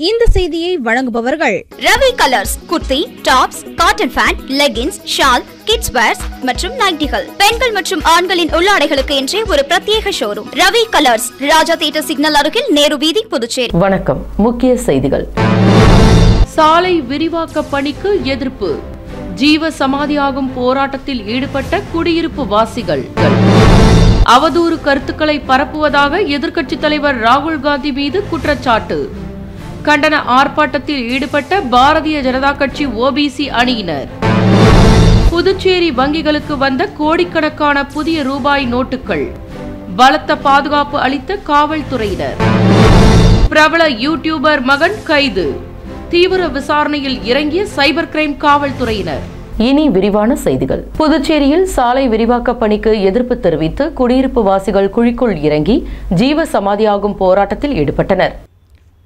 இந்த செய்தியை வழங்குபவர்கள் Ravi colours kurti, tops, cotton pant, leggings, shawl, kids wears மற்றும் நைட்டிகள், பெண்கள் மற்றும் ஆண்களின் உள்ளாடைகளுக்கு என்றே ஒரு பிரத்யேக showroom. Ravi colours, Raja theatre signal அருகில், நேரு வீதி, புதுச்சேரி. வணக்கம். முக்கிய செய்திகள். சாலை விரிவாக்க பணிக்கு எதிர்ப்பு. ஜீவ சமாதியாகும் போராட்டத்தில் ஈடுபட்ட குடியிருப்பு வாசிகள். அவதூறு கருத்துக்களை பரப்புவதாக எதிர்க்கட்சித் தலைவர் ராகுல் காந்தி மீது குற்றச்சாட்டு. கண்டன ஆர்ப்பாட்டத்தில் ஈடுபட்ட பாரதிய ஜனதா கட்சி ஓபிசி அணியினர். புதுச்சேரி வங்கிகளுக்கு வந்த கோடிக்கணக்கான புதிய ரூபாய் நோட்டுகள். பலத்த பாதுகாப்பு அளித்த காவல்துறையினர். பிரபல யூடியூபர் மகன் கைது. தீவிர விசாரணையில் இறங்கிய சைபர் கிரைம் காவல்துறையினர். இனி விரிவான செய்திகள். புதுச்சேரியில் சாலை விரிவாக்க பணிக்கு எதிர்ப்பு தெரிவித்து குடியிருப்பு வாசிகள் குழிக்குள் இறங்கி ஜீவ சமாதியாகும் போராட்டத்தில் ஈடுபட்டனர்.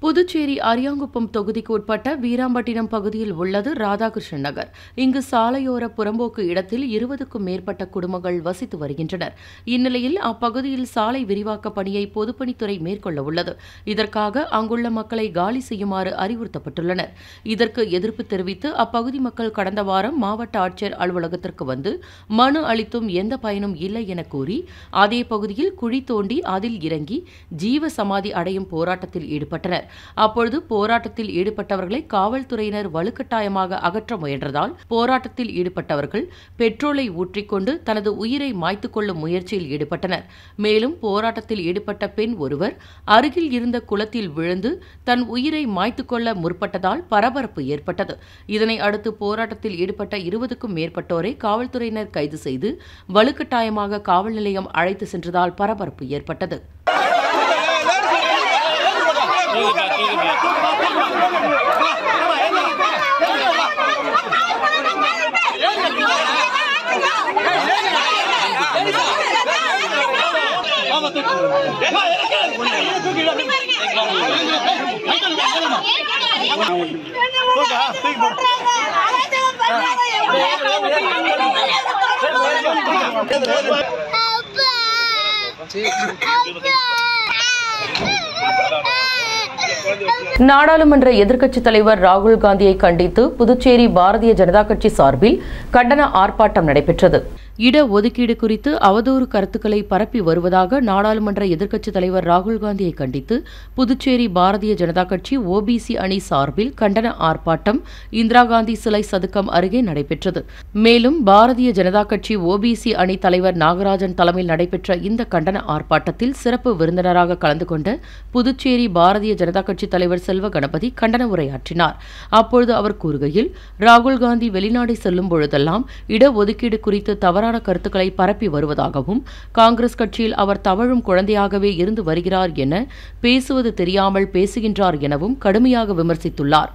புதுச்சேரி அரியாங்குப்பம் தொகுதிக்கு உட்பட்ட வீராம்பட்டினம் பகுதியில் உள்ளது ராதாகிருஷ்ணன் நகர். இங்கு சாலையோர புறம்போக்கு இடத்தில் 20க்கும் மேற்பட்ட குடும்பங்கள் வசித்து வருகின்றனர். இந்நிலையில் அப்பகுதியில் சாலை விரிவாக்க பணியை பொதுப்பணித்துறை மேற்கொள்ள உள்ளது. இதற்காக அங்குள்ள மக்களை காலி செய்யுமாறு அறிவுறுத்தப்பட்டுள்ளனர். இதற்கு எதிர்ப்பு தெரிவித்து அப்பகுதி மக்கள் கடந்த வாரம் மாவட்ட ஆட்சியர் அலுவலகத்திற்கு வந்து மனு அளித்தும் எந்த பயனும் இல்லை என கூறி அதே பகுதியில் குழி தோண்டி அதில் இறங்கி ஜீவ சமாதி அடையும் போராட்டத்தில் ஈடுபட்டனர். அப்பொழுது போராட்டத்தில் ஈடுபட்டவர்களை காவல்துறையினர் வலுக்கட்டாயமாக அகற்ற முயன்றதால் போராட்டத்தில் ஈடுபட்டவர்கள் பெட்ரோலை ஊற்றிக்கொண்டு தனது உயிரை மாய்த்துக் கொள்ளும் முயற்சியில் ஈடுபட்டனர். மேலும் போராட்டத்தில் ஈடுபட்ட பெண் ஒருவர் அருகில் இருந்த குளத்தில் விழுந்து தன் உயிரை மாய்த்துக் கொள்ள முற்பட்டதால் பரபரப்பு ஏற்பட்டது. இதனை அடுத்து போராட்டத்தில் ஈடுபட்ட 20க்கும் மேற்பட்டோரை காவல்துறையினர் கைது செய்து வலுக்கட்டாயமாக காவல் நிலையம் அழைத்து சென்றதால் பரபரப்பு ஏற்பட்டது. நாடாளுமன்ற எதிர்க்கட்சித் தலைவர் ராகுல் காந்தியை கண்டித்து புதுச்சேரி பாரதிய ஜனதா கட்சி சார்பில் கண்டன ஆர்ப்பாட்டம் நடைபெற்றது. இடஒதுக்கீடு குறித்து அவதூறு கருத்துக்களை பரப்பி வருவதாக நாடாளுமன்ற எதிர்க்கட்சித் தலைவர் ராகுல் காந்தியை கண்டித்து புதுச்சேரி பாரதிய ஜனதா கட்சி ஓபிசி அணி சார்பில் கண்டன ஆர்ப்பாட்டம் இந்திரா காந்தி சிலை சதுக்கம் அருகே நடைபெற்றது. மேலும் பாரதிய ஜனதா கட்சி ஓபிசி அணி தலைவர் நாகராஜன் தலைமையில் நடைபெற்ற இந்த கண்டன ஆர்ப்பாட்டத்தில் சிறப்பு விருந்தினராக கலந்து கொண்ட புதுச்சேரி பாரதிய ஜனதா கட்சி தலைவர் செல்வ கணபதி கண்டன உரையாற்றினார். அப்பொழுது அவர் கூறுகையில், ராகுல் காந்தி வெளிநாடு செல்லும் பொழுதெல்லாம் இடஒதுக்கீடு குறித்து தவறான கருத்துக்களை பரப்பி வருவதாகவும் காங்கிரஸ் கட்சியில் அவர் தவழும் குழந்தையாகவே இருந்து வருகிறார் என பேசுவது தெரியாமல் பேசுகின்றார் எனவும் கடுமையாக விமர்சித்துள்ளார்.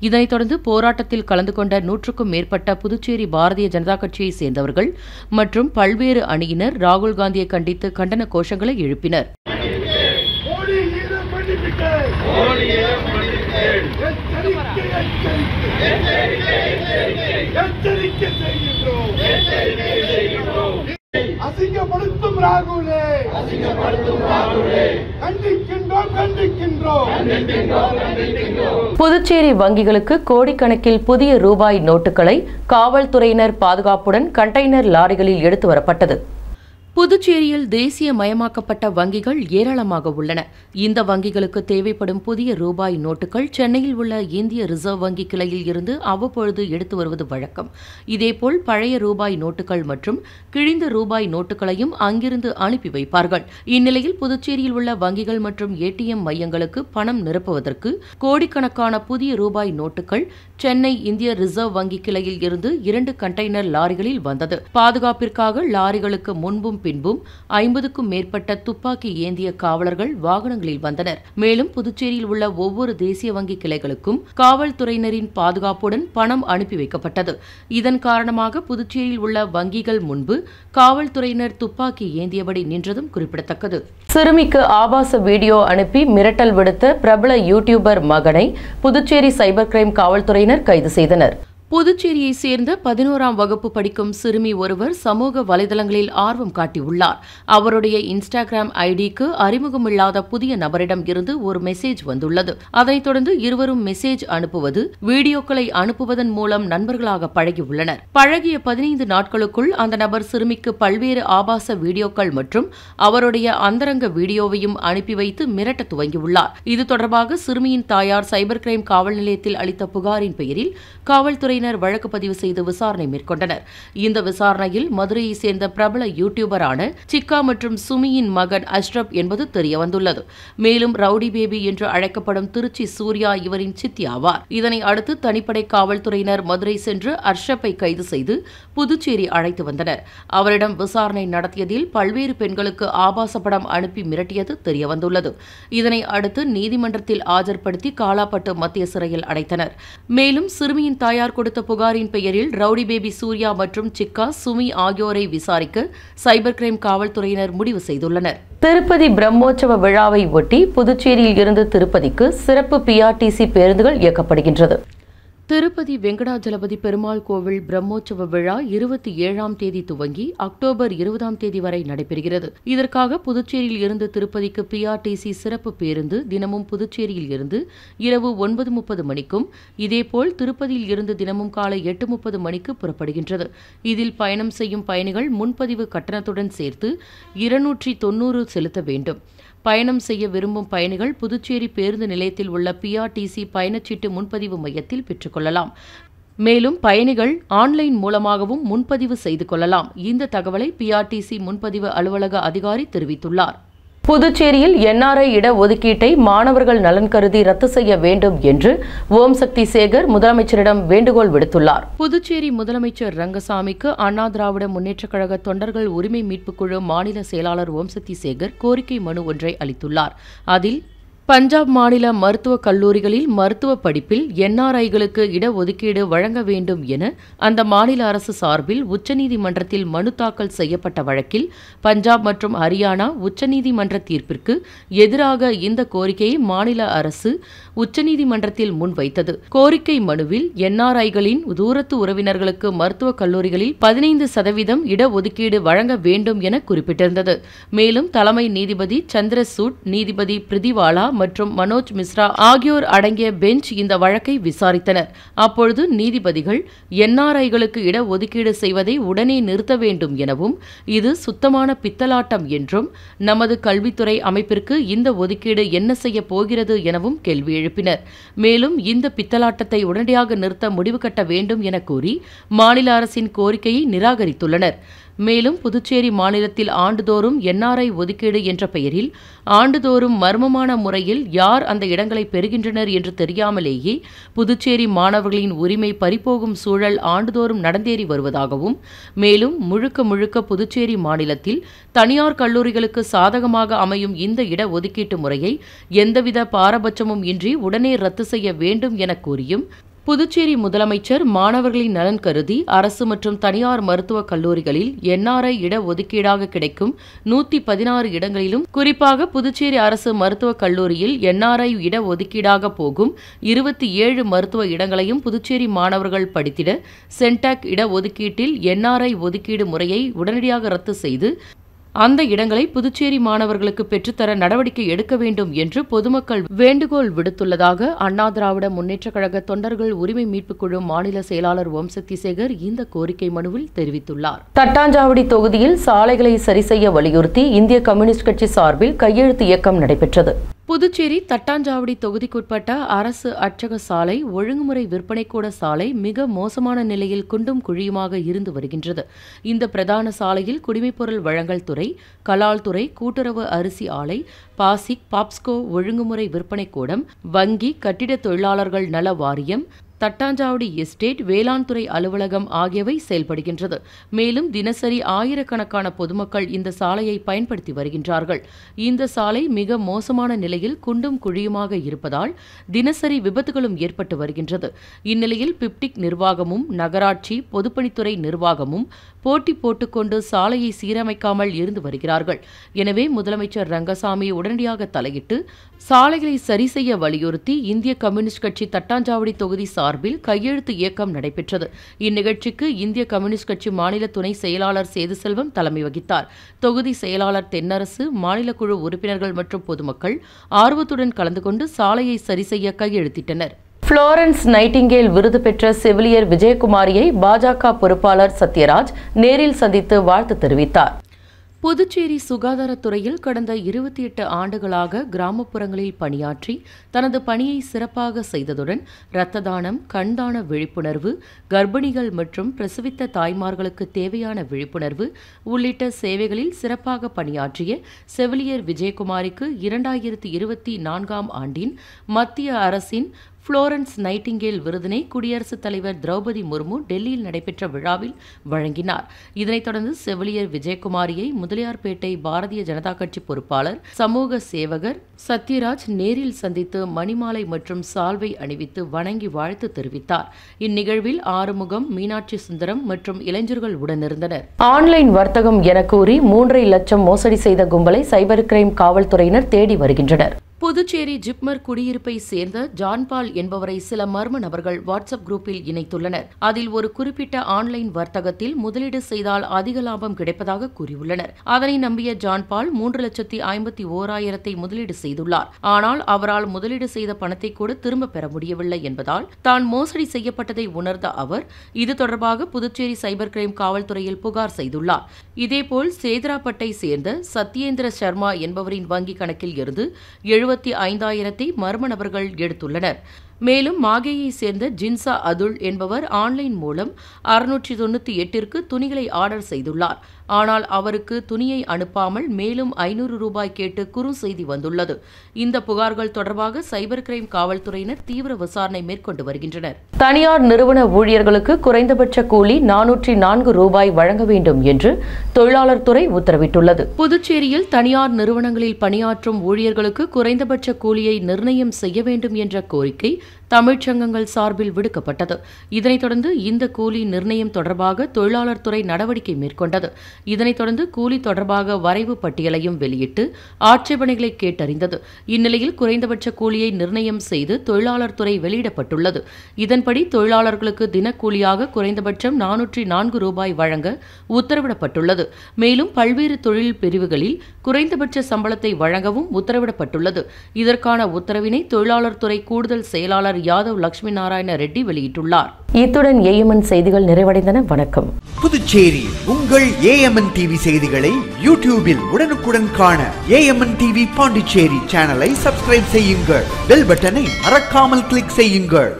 இதனைத் தொடர்ந்து போராட்டத்தில் கலந்து கொண்ட 100க்கும் மேற்பட்ட புதுச்சேரி பாரதிய ஜனதா கட்சியை சேர்ந்தவர்கள் மற்றும் பல்வேறு அணியினர் ராகுல் காந்தியை கண்டித்து கண்டன கோஷங்களை எழுப்பினர். அசிங்கப்படுத்தும் ராகுலே, கண்டிக்கின்றோம் கண்டிக்கின்றோம். புதுச்சேரி வங்கிகளுக்கு கோடிக்கணக்கில் புதிய ரூபாய் நோட்டுகளை காவல்துறையினர் பாதுகாப்புடன் கண்டெய்னர் லாரிகளில் எடுத்து வரப்பட்டது. புதுச்சேரியில் தேசியமயமாக்கப்பட்ட வங்கிகள் ஏராளமாக உள்ளன. இந்த வங்கிகளுக்கு தேவைப்படும் புதிய ரூபாய் நோட்டுகள் சென்னையில் உள்ள இந்திய ரிசர்வ் வங்கி கிளையில் இருந்து அவ்வப்பொழுது எடுத்து வருவது வழக்கம். இதேபோல் பழைய ரூபாய் நோட்டுகள் மற்றும் கிழிந்த ரூபாய் நோட்டுகளையும் அங்கிருந்து அனுப்பி வைப்பார்கள். இந்நிலையில் புதுச்சேரியில் உள்ள வங்கிகள் மற்றும் ஏடிஎம் மையங்களுக்கு பணம் நிரப்புவதற்கு கோடிக்கணக்கான புதிய ரூபாய் நோட்டுகள் சென்னை இந்திய ரிசர்வ் வங்கி கிளையில் இருந்து 2 கண்டெய்னர் லாரிகளில் வந்தது. பாதுகாப்பிற்காக லாரிகளுக்கு முன்பும் பின்பும் 50க்கும் மேற்பட்ட துப்பாக்கி ஏந்திய காவலர்கள் வாகனங்களில் வந்தனர். மேலும் புதுச்சேரியில் உள்ள ஒவ்வொரு தேசிய வங்கி கிளைகளுக்கும் காவல்துறையினரின் பாதுகாப்புடன் பணம் அனுப்பி வைக்கப்பட்டது. இதன் காரணமாக புதுச்சேரியில் உள்ள வங்கிகள் முன்பு காவல்துறையினர் துப்பாக்கி ஏந்தியபடி நின்றதும் குறிப்பிடத்தக்கது. சிறுமிக்கு ஆபாச வீடியோ அனுப்பி மிரட்டல் விடுத்த பிரபல யூடியூபர் மகனை புதுச்சேரி சைபர் கிரைம் காவல்துறையினர் கைது செய்தனர். புதுச்சேரியை சேர்ந்த 11ஆம் வகுப்பு படிக்கும் சிறுமி ஒருவர் சமூக வலைதளங்களில் ஆர்வம் காட்டியுள்ளார். அவருடைய இன்ஸ்டாகிராம் ஐடிக்கு அறிமுகமில்லாத புதிய நபரிடம் இருந்து ஒரு மெசேஜ் வந்துள்ளது. அதைத் தொடர்ந்து இருவரும் மெசேஜ் அனுப்புவது, வீடியோக்களை அனுப்புவதன் மூலம் நண்பர்களாக பழகியுள்ளனர். பழகிய 15 நாட்களுக்குள் அந்த நபர் சிறுமிக்கு பல்வேறு ஆபாச வீடியோக்கள் மற்றும் அவருடைய அந்தரங்க வீடியோவையும் அனுப்பி வைத்து மிரட்ட துவங்கியுள்ளார். இது தொடர்பாக சிறுமியின் தாயார் சைபர் கிரைம் காவல் நிலையத்தில் அளித்த புகாரின் பெயரில் காவல்துறையினர் வழக்கு பதிவு செய்து விசாரணை மேற்கொண்டனர். இந்த விசாரணையில் மதுரையை சேர்ந்த பிரபல யூடியூபரான சிக்கா மற்றும் சுமியின் மகன் அஷ்ரப் என்பது தெரியவந்துள்ளது. மேலும் ரவுடி பேபி என்று அழைக்கப்படும் திருச்சி சூர்யா இவரின் சித்தி ஆவார். இதனை அடுத்து தனிப்படை காவல்துறையினர் மதுரை சென்று அஷ்ரப்பை கைது செய்து புதுச்சேரி அழைத்து வந்தனர். அவரிடம் விசாரணை நடத்தியதில் பல்வேறு பெண்களுக்கு ஆபாச படம் அனுப்பி மிரட்டியது தெரியவந்துள்ளது. இதனை அடுத்து நீதிமன்றத்தில் ஆஜர்படுத்தி காலாப்பட்டு மத்திய சிறையில் அடைத்தனர். மேலும் சிறுமியின் தாயார் கொடுத்த புகாரின் பெயரில் ரவுடி பேபி சூர்யா மற்றும் சிக்கா சுமி ஆகியோரை விசாரிக்க சைபர் கிரைம் காவல்துறையினர் முடிவு செய்துள்ளனர். திருப்பதி பிரம்மோற்சவ விழாவை ஒட்டி புதுச்சேரியில் இருந்து திருப்பதிக்கு சிறப்பு பிஆர்டிசி பேருந்துகள் இயக்கப்படுகின்றது. திருப்பதி வெங்கடாஜலபதி பெருமாள் கோவில் பிரம்மோற்சவ விழா 27ஆம் தேதி துவங்கி அக்டோபர் 20ஆம் தேதி வரை நடைபெறுகிறது. இதற்காக புதுச்சேரியில் இருந்து திருப்பதிக்கு பிஆர்டிசி சிறப்பு பேருந்து தினமும் புதுச்சேரியில் இருந்து இரவு 9:30 மணிக்கும், இதேபோல் திருப்பதியில் இருந்து தினமும் காலை 8:30 மணிக்கு புறப்படுகின்றது. இதில் பயணம் செய்யும் பயணிகள் முன்பதிவு கட்டணத்துடன் சேர்த்து 290 செலுத்த வேண்டும். பயணம் செய்ய விரும்பும் பயணிகள் புதுச்சேரி பேருந்து நிலையத்தில் உள்ள பிஆர்டிசி பயணச்சீட்டு முன்பதிவு மையத்தில் பெற்றுக்கொள்ளலாம். மேலும் பயணிகள் ஆன்லைன் மூலமாகவும் முன்பதிவு செய்து கொள்ளலாம். இந்த தகவலை பிஆர்டிசி முன்பதிவு அலுவலக அதிகாரி தெரிவித்துள்ளார். புதுச்சேரியில் என்ஆர்ஐ இட ஒதுக்கீட்டை மாணவர்கள் நலன் கருதி ரத்து செய்ய வேண்டும் என்று ஓம் சக்தி சேகர் முதலமைச்சரிடம் வேண்டுகோள் விடுத்துள்ளார். புதுச்சேரி முதலமைச்சர் ரங்கசாமிக்கு அண்ணா திராவிட முன்னேற்றக் கழக தொண்டர்கள் உரிமை மீட்புக்குழு மாநில செயலாளர் ஓம் சக்தி சேகர் கோரிக்கை மனு ஒன்றை அளித்துள்ளார். அதில் பஞ்சாப் மாநில மருத்துவக் கல்லூரிகளில் மருத்துவ படிப்பில் என்ஆர்ஐகளுக்கு இடஒதுக்கீடு வழங்க வேண்டும் என அந்த மாநில அரசு சார்பில் உச்சநீதிமன்றத்தில் மனு தாக்கல் செய்யப்பட்ட வழக்கில் பஞ்சாப் மற்றும் ஹரியானா உச்சநீதிமன்ற தீர்ப்பிற்கு எதிராக இந்த கோரிக்கையை மாநில அரசு உச்சநீதிமன்றத்தில் முன்வைத்தது. கோரிக்கை மனுவில் என்ஆர்ஐகளின் தூரத்து உறவினர்களுக்கு மருத்துவக் கல்லூரிகளில் 15% இடஒதுக்கீடு வழங்க வேண்டும் என குறிப்பிட்டிருந்தது. மேலும் தலைமை நீதிபதி சந்திரசூட், நீதிபதி பிரிதிவாலா மற்றும் மனோஜ் மிஸ்ரா ஆகியோர் அடங்கிய பெஞ்ச் இந்த வழக்கை விசாரித்தனர். அப்பொழுது நீதிபதிகள் என்ஆர்ஐகளுக்கு இடஒதுக்கீடு செய்வதை உடனே நிறுத்த வேண்டும் எனவும், இது சுத்தமான பித்தலாட்டம் என்றும், நமது கல்வித்துறை அமைப்பிற்கு இந்த ஒதுக்கீடு என்ன செய்ய போகிறது எனவும் கேள்வி எழுப்பினர். மேலும் இந்த பித்தலாட்டத்தை உடனடியாக நிறுத்த முடிவு கட்ட வேண்டும் என கூறி மாநில அரசின் கோரிக்கையை நிராகரித்துள்ளனர். மேலும் புதுச்சேரி மாநிலத்தில் ஆண்டுதோறும் என்ஆர்ஐ ஒதுக்கீடு என்ற பெயரில் ஆண்டுதோறும் மர்மமான முறையில் யார் அந்த இடங்களை பெறுகின்றனர் என்று தெரியாமலேயே புதுச்சேரி மாணவர்களின் உரிமை பறிபோகும் சூழல் ஆண்டுதோறும் நடந்தேறி வருவதாகவும், மேலும் முழுக்க புதுச்சேரி மாநிலத்தில் தனியார் கல்லூரிகளுக்கு சாதகமாக அமையும் இந்த இடஒதுக்கீட்டு முறையை எந்தவித பாரபட்சமும் இன்றி உடனே ரத்து செய்ய வேண்டும் என கூறியும், புதுச்சேரி முதலமைச்சர் மாணவர்களின் நலன் கருதி அரசு மற்றும் தனியார் மருத்துவக் கல்லூரிகளில் என்ஆர்ஐ இடஒதுக்கீடாக கிடைக்கும் 116 இடங்களிலும், குறிப்பாக புதுச்சேரி அரசு மருத்துவக் கல்லூரியில் என்ஆர்ஐ இடஒதுக்கீடாக போகும் 27 மருத்துவ இடங்களையும் புதுச்சேரி மாணவர்கள் படித்திட சென்டாக் இடஒதுக்கீட்டில் என்ஆர்ஐ ஒதுக்கீடு முறையை உடனடியாக ரத்து செய்து அந்த இடங்களை புதுச்சேரி மாணவர்களுக்கு பெற்றுத்தர நடவடிக்கை எடுக்க வேண்டும் என்று பொதுமக்கள் வேண்டுகோள் விடுத்துள்ளதாக அண்ணா திராவிட முன்னேற்றக் கழக தொண்டர்கள் உரிமை மீட்புக்குழு மாநில செயலாளர் ஓம் சக்தி சேகர் இந்த கோரிக்கை மனுவில் தெரிவித்துள்ளார். தட்டாஞ்சாவடி தொகுதியில் சாலைகளை சரி செய்ய வலியுறுத்தி இந்திய கம்யூனிஸ்ட் கட்சி சார்பில் கையெழுத்து இயக்கம் நடைபெற்றது. புதுச்சேரி தட்டாஞ்சாவடி தொகுதிக்குட்பட்ட அரசு அச்சக சாலை, ஒழுங்குமுறை விற்பனைக்கூட சாலை மிக மோசமான நிலையில் குண்டும் குழியுமாக இருந்து வருகின்றது. இந்த பிரதான சாலையில் குடிமைப்பொருள் வழங்கல் துறை, கலால் துறை, கூட்டுறவு அரிசி ஆலை, பாசிக், பாப்ஸ்கோ ஒழுங்குமுறை விற்பனைக்கூடம், வங்கி, கட்டிட தொழிலாளர்கள் நல வாரியம், தட்டாஞ்சாவடி எஸ்டேட், வேளாண் துறை அலுவலகம் ஆகியவை செயல்படுகின்றது. மேலும் தினசரி ஆயிரக்கணக்கான பொதுமக்கள் இந்த சாலையை பயன்படுத்தி வருகின்றார்கள். இந்த சாலை மிக மோசமான நிலையில் குண்டும் குழியுமாக இருப்பதால் தினசரி விபத்துகளும் ஏற்பட்டு வருகின்றது. இந்நிலையில் பிப்டிக் நிர்வாகமும் நகராட்சி பொதுப்பணித்துறை நிர்வாகமும் போட்டி போட்டுக்கொண்டு சாலையை சீரமைக்காமல் இருந்து வருகிறார்கள். எனவே முதலமைச்சர் ரங்கசாமி உடனடியாக தலையிட்டு சாலைகளை சரி செய்ய வலியுறுத்தி இந்திய கம்யூனிஸ்ட் கட்சி தட்டாஞ்சாவடி தொகுதி சார்பில் சார்பில் கையெழுத்து இயக்கம் நடைபெற்றது. இந்நிகழ்ச்சிக்கு இந்திய கம்யூனிஸ்ட் கட்சி மாநில துணை செயலாளர் சேதுசெல்வம் தலைமை வகித்தார். தொகுதி செயலாளர் தென்னரசு, மாநில குழு உறுப்பினர்கள் மற்றும் பொதுமக்கள் ஆர்வத்துடன் கலந்து கொண்டு சாலையை சரி செய்ய கையெழுத்திட்டனர். புளோரன்ஸ் நைட்டிங்கேல் விருது பெற்ற செவிலியர் விஜயகுமாரியை பாஜக பொறுப்பாளர் சத்யராஜ் நேரில் சந்தித்து வாழ்த்து தெரிவித்தார். புதுச்சேரி சுகாதாரத்துறையில் கடந்த 28 ஆண்டுகளாக கிராமப்புறங்களில் பணியாற்றி தனது பணியை சிறப்பாக செய்ததுடன் இரத்த தானம், கண்தான விழிப்புணர்வு, கர்ப்பிணிகள் மற்றும் பிரசவித்த தாய்மார்களுக்கு தேவையான விழிப்புணர்வு உள்ளிட்ட சேவைகளில் சிறப்பாக பணியாற்றிய செவிலியர் விஜயகுமாரிக்கு 2024ஆம் ஆண்டின் மத்திய அரசின் புளோரன்ஸ் நைட்டிங்கேல் விருதினை குடியரசுத் தலைவர் திரௌபதி முர்மு டெல்லியில் நடைபெற்ற விழாவில் வழங்கினார். இதனைத் தொடர்ந்து செவிலியர் விஜயகுமாரியை முதலியார்பேட்டை பாரதிய ஜனதா கட்சி பொறுப்பாளர், சமூக சேவகர் சத்யராஜ் நேரில் சந்தித்து மணிமாலை மற்றும் சால்வை அணிவித்து வணங்கி வாழ்த்து தெரிவித்தார். இந்நிகழ்வில் ஆறுமுகம், மீனாட்சி சுந்தரம் மற்றும் இளைஞர்கள் உடனிருந்தனர். ஆன்லைன் வர்த்தகம் என கூறி 3.5 லட்சம் மோசடி செய்த கும்பலை சைபர் கிரைம் காவல்துறையினர் தேடி வருகின்றனர். புதுச்சேரி ஜிப்மர் குடியிருப்பை சேர்ந்த ஜான்பால் என்பவரை சில மர்ம நபர்கள் வாட்ஸ்அப் குரூப்பில் இணைத்துள்ளனர். அதில் ஒரு குறிப்பிட்ட ஆன்லைன் வர்த்தகத்தில் முதலீடு செய்தால் அதிக லாபம் கிடைப்பதாக கூறியுள்ளனர். அதனை நம்பிய ஜான்பால் 3,51,000 முதலீடு செய்துள்ளார். ஆனால் அவரால் முதலீடு செய்த பணத்தை கூட திரும்ப பெற முடியவில்லை என்பதால் தான் மோசடி செய்யப்பட்டதை உணர்ந்த அவர் இது தொடர்பாக புதுச்சேரி சைபர் கிரைம் காவல்துறையில் புகார் செய்துள்ளார். இதேபோல் சேதராப்பட்டை சேர்ந்த சத்யேந்திர சர்மா என்பவரின் வங்கிக் கணக்கில் இருந்து 75,000 மர்ம நபர்கள் எடுத்துள்ளனர். மேலும் மாகேயை சேர்ந்த ஜின்சா அதுல் என்பவர் ஆன்லைன் மூலம் 698ற்கு துணிகளை ஆர்டர் செய்துள்ளார். ஆனால் அவருக்கு துணியை அனுப்பாமல் மேலும் 500 ரூபாய் கேட்டு குறுஞ்செய்தி வந்துள்ளது. இந்த புகார்கள் தொடர்பாக சைபர் கிரைம் காவல்துறையினர் தீவிர விசாரணை மேற்கொண்டு வருகின்றனர். தனியார் நிறுவன ஊழியர்களுக்கு குறைந்தபட்ச கூலி 404 ரூபாய் வழங்க வேண்டும் என்று தொழிலாளர் துறை உத்தரவிட்டுள்ளது. புதுச்சேரியில் தனியார் நிறுவனங்களில் பணியாற்றும் ஊழியர்களுக்கு குறைந்தபட்ச கூலியை நிர்ணயம் செய்ய வேண்டும் என்ற கோரிக்கை தமிழ்ச்சங்கங்கள் சார்பில் விடுக்கப்பட்டது. இதனைத் தொடர்ந்து இந்த கூலி நிர்ணயம் தொடர்பாக தொழிலாளர் துறை நடவடிக்கை மேற்கொண்டது. இதனைத் தொடர்ந்து கூலி தொடர்பாக வரைவு பட்டியலையும் வெளியிட்டு ஆட்சேபனைகளை கேட்டறிந்தது. இந்நிலையில் குறைந்தபட்ச கூலியை நிர்ணயம் செய்து தொழிலாளர் துறை வெளியிடப்பட்டுள்ளது. இதன்படி தொழிலாளர்களுக்கு தினக்கூலியாக குறைந்தபட்சம் 404 ரூபாய் வழங்க உத்தரவிடப்பட்டுள்ளது. மேலும் பல்வேறு தொழில் பிரிவுகளில் குறைந்தபட்ச சம்பளத்தை வழங்கவும் உத்தரவிடப்பட்டுள்ளது. இதற்கான உத்தரவினை தொழிலாளர் துறை கூடுதல் செயலாளர் யாதவ் லட்சுமி நாராயண ரெட்டி வெளியிட்டுள்ளார். இத்துடன் ஏஎம்என் செய்திகள் நிறைவடைந்தன. வணக்கம். புதுச்சேரி உங்கள் ஏஎம்என் டிவி செய்திகளை யூடியூபில் உடனுக்குடன் காண ஏஎம்என் டிவி பாண்டிச்சேரி சேனலை சப்ஸ்கிரைப் செய்யுங்கள். பெல் பட்டனை மறக்காமல் கிளிக் செய்யுங்கள்.